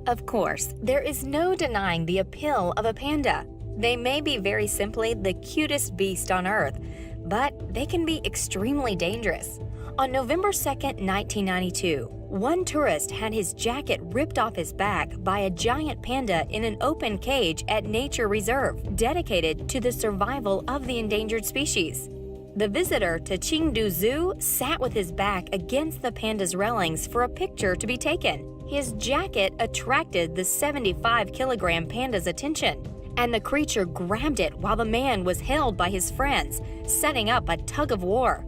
Of course, there is no denying the appeal of a panda. They may be very simply the cutest beast on earth, but they can be extremely dangerous. On November 2nd, 1992, one tourist had his jacket ripped off his back by a giant panda in an open cage at Nature Reserve, dedicated to the survival of the endangered species. The visitor to Chengdu Zoo sat with his back against the panda's railings for a picture to be taken. His jacket attracted the 75-kilogram panda's attention, and the creature grabbed it while the man was held by his friends, setting up a tug-of-war.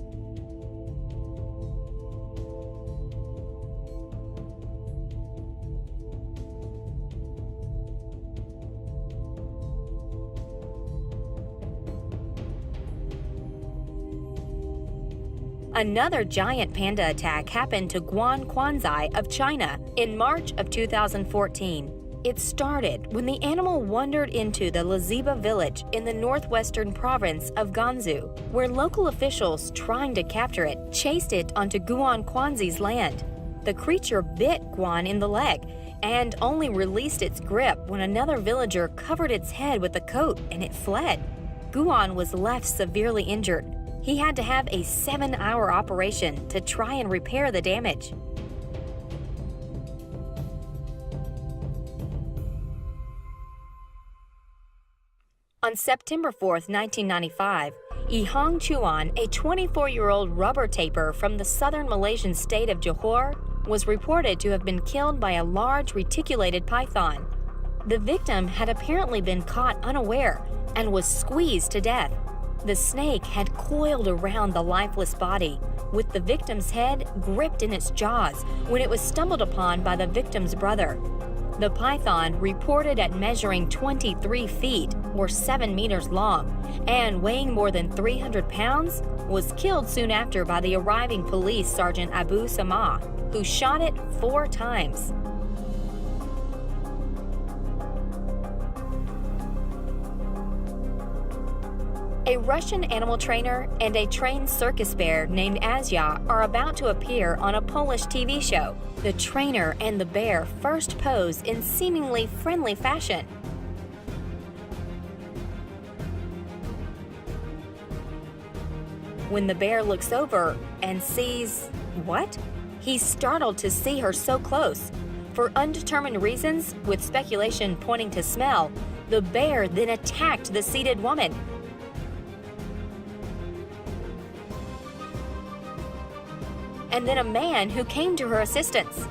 Another giant panda attack happened to Guan Quanzai of China in March of 2014. It started when the animal wandered into the Liziba village in the northwestern province of Gansu, where local officials trying to capture it chased it onto Guan Quanzai's land. The creature bit Guan in the leg and only released its grip when another villager covered its head with a coat and it fled. Guan was left severely injured. He had to have a 7-hour operation to try and repair the damage. On September 4, 1995, Ihong Chuan, a 24-year-old rubber taper from the southern Malaysian state of Johor, was reported to have been killed by a large reticulated python. The victim had apparently been caught unaware and was squeezed to death. The snake had coiled around the lifeless body, with the victim's head gripped in its jaws when it was stumbled upon by the victim's brother. The python, reported at measuring 23 feet or 7 meters long and weighing more than 300 pounds, was killed soon after by the arriving police sergeant Abu Samah, who shot it 4 times. A Russian animal trainer and a trained circus bear named Azya are about to appear on a Polish TV show. The trainer and the bear first pose in seemingly friendly fashion. When the bear looks over and sees what? He's startled to see her so close. For undetermined reasons, with speculation pointing to smell, the bear then attacked the seated woman. And then a man who came to her assistance.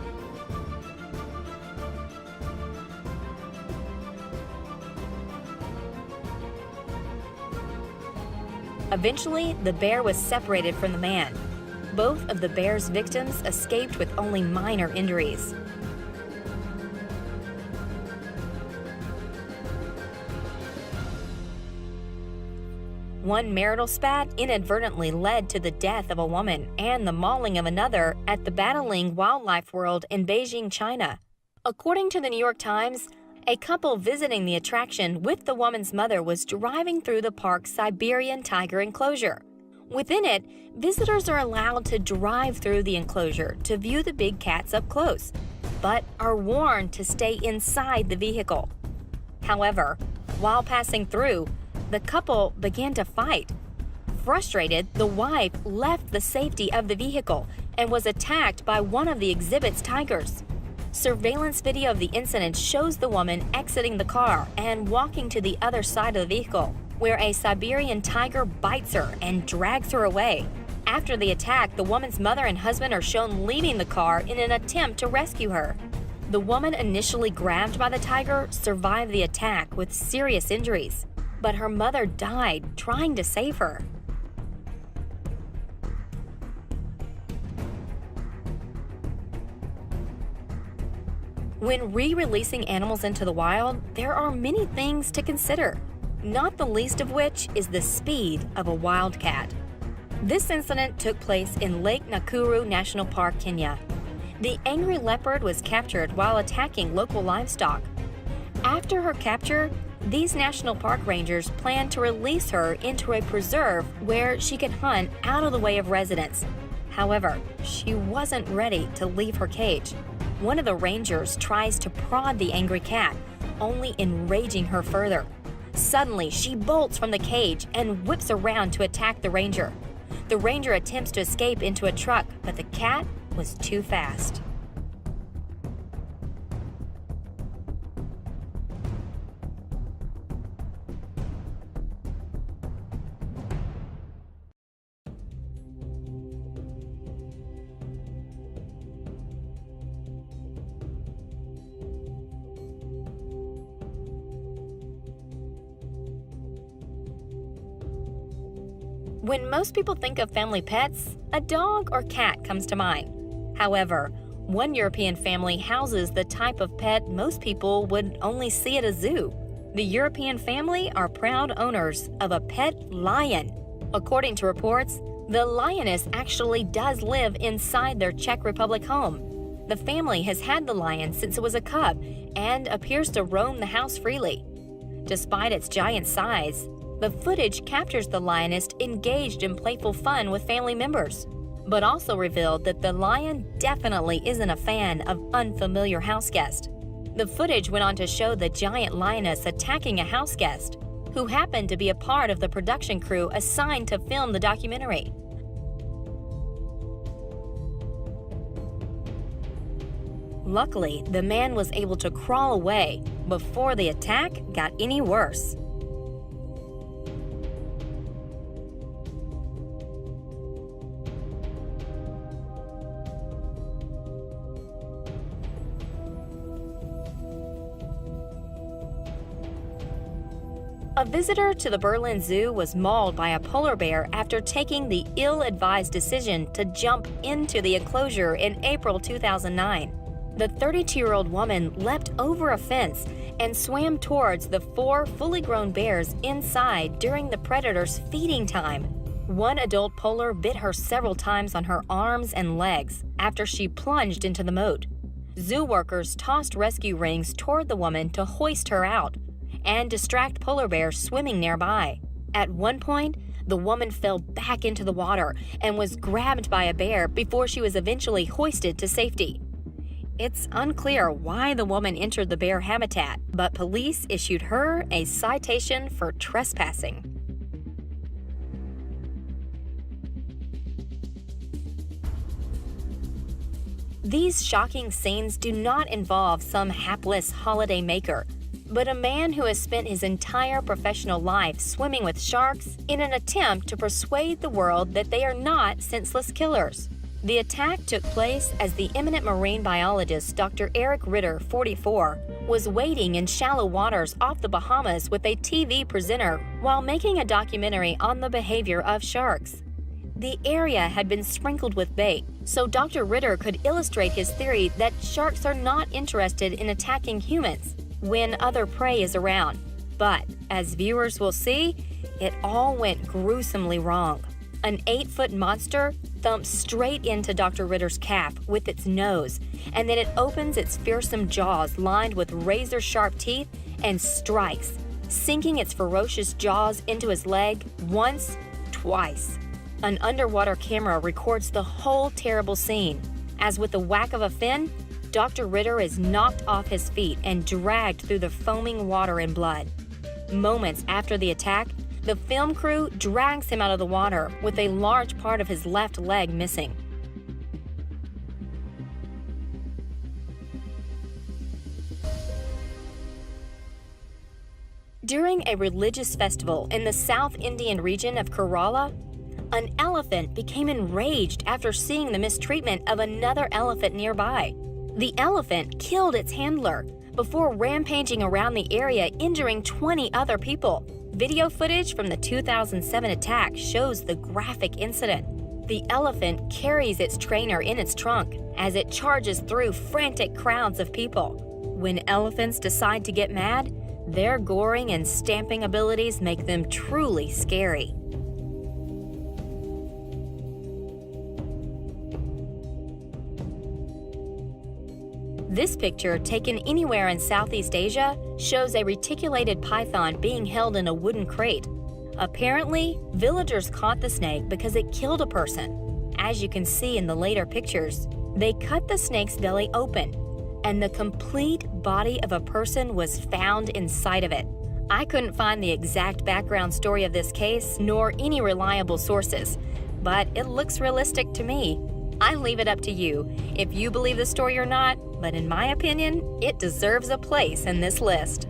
Eventually, the bear was separated from the man. Both of the bear's victims escaped with only minor injuries. One marital spat inadvertently led to the death of a woman and the mauling of another at the Badaling Wildlife World in Beijing, China. According to the New York Times, a couple visiting the attraction with the woman's mother was driving through the park's Siberian tiger enclosure. Within it, visitors are allowed to drive through the enclosure to view the big cats up close, but are warned to stay inside the vehicle. However, while passing through, the couple began to fight. Frustrated, the wife left the safety of the vehicle and was attacked by one of the exhibit's tigers. Surveillance video of the incident shows the woman exiting the car and walking to the other side of the vehicle, where a Siberian tiger bites her and drags her away. After the attack, the woman's mother and husband are shown leaving the car in an attempt to rescue her. The woman initially grabbed by the tiger survived the attack with serious injuries, but her mother died trying to save her. When re-releasing animals into the wild, there are many things to consider, not the least of which is the speed of a wildcat. This incident took place in Lake Nakuru National Park, Kenya. The angry leopard was captured while attacking local livestock. After her capture, these national park rangers planned to release her into a preserve where she could hunt out of the way of residents. However, she wasn't ready to leave her cage. One of the rangers tries to prod the angry cat, only enraging her further. Suddenly, she bolts from the cage and whips around to attack the ranger. The ranger attempts to escape into a truck, but the cat was too fast. When most people think of family pets, a dog or cat comes to mind. However, one European family houses the type of pet most people would only see at a zoo. The European family are proud owners of a pet lion. According to reports, the lioness actually does live inside their Czech Republic home. The family has had the lion since it was a cub and appears to roam the house freely. Despite its giant size, the footage captures the lioness engaged in playful fun with family members, but also revealed that the lion definitely isn't a fan of unfamiliar house guests. The footage went on to show the giant lioness attacking a house guest, who happened to be a part of the production crew assigned to film the documentary. Luckily, the man was able to crawl away before the attack got any worse. A visitor to the Berlin Zoo was mauled by a polar bear after taking the ill-advised decision to jump into the enclosure in April 2009. The 32-year-old woman leapt over a fence and swam towards the 4 fully grown bears inside during the predator's feeding time. One adult polar bit her several times on her arms and legs after she plunged into the moat. Zoo workers tossed rescue rings toward the woman to hoist her out and distract polar bears swimming nearby. At one point, the woman fell back into the water and was grabbed by a bear before she was eventually hoisted to safety. It's unclear why the woman entered the bear habitat, but police issued her a citation for trespassing. These shocking scenes do not involve some hapless holiday maker, but a man who has spent his entire professional life swimming with sharks in an attempt to persuade the world that they are not senseless killers. The attack took place as the eminent marine biologist Dr. Eric Ritter, 44, was wading in shallow waters off the Bahamas with a TV presenter while making a documentary on the behavior of sharks. The area had been sprinkled with bait, so Dr. Ritter could illustrate his theory that sharks are not interested in attacking humans when other prey is around. But, as viewers will see, it all went gruesomely wrong. An 8-foot monster thumps straight into Dr. Ritter's calf with its nose, and then it opens its fearsome jaws lined with razor-sharp teeth and strikes, sinking its ferocious jaws into his leg once, twice. An underwater camera records the whole terrible scene. As with the whack of a fin, Dr. Ritter is knocked off his feet and dragged through the foaming water and blood. Moments after the attack, the film crew drags him out of the water with a large part of his left leg missing. During a religious festival in the South Indian region of Kerala, an elephant became enraged after seeing the mistreatment of another elephant nearby. The elephant killed its handler before rampaging around the area, injuring 20 other people. Video footage from the 2007 attack shows the graphic incident. The elephant carries its trainer in its trunk as it charges through frantic crowds of people. When elephants decide to get mad, their goring and stamping abilities make them truly scary. This picture, taken anywhere in Southeast Asia, shows a reticulated python being held in a wooden crate. Apparently, villagers caught the snake because it killed a person. As you can see in the later pictures, they cut the snake's belly open, and the complete body of a person was found inside of it. I couldn't find the exact background story of this case nor any reliable sources, but it looks realistic to me. I leave it up to you if you believe the story or not, but in my opinion, it deserves a place in this list.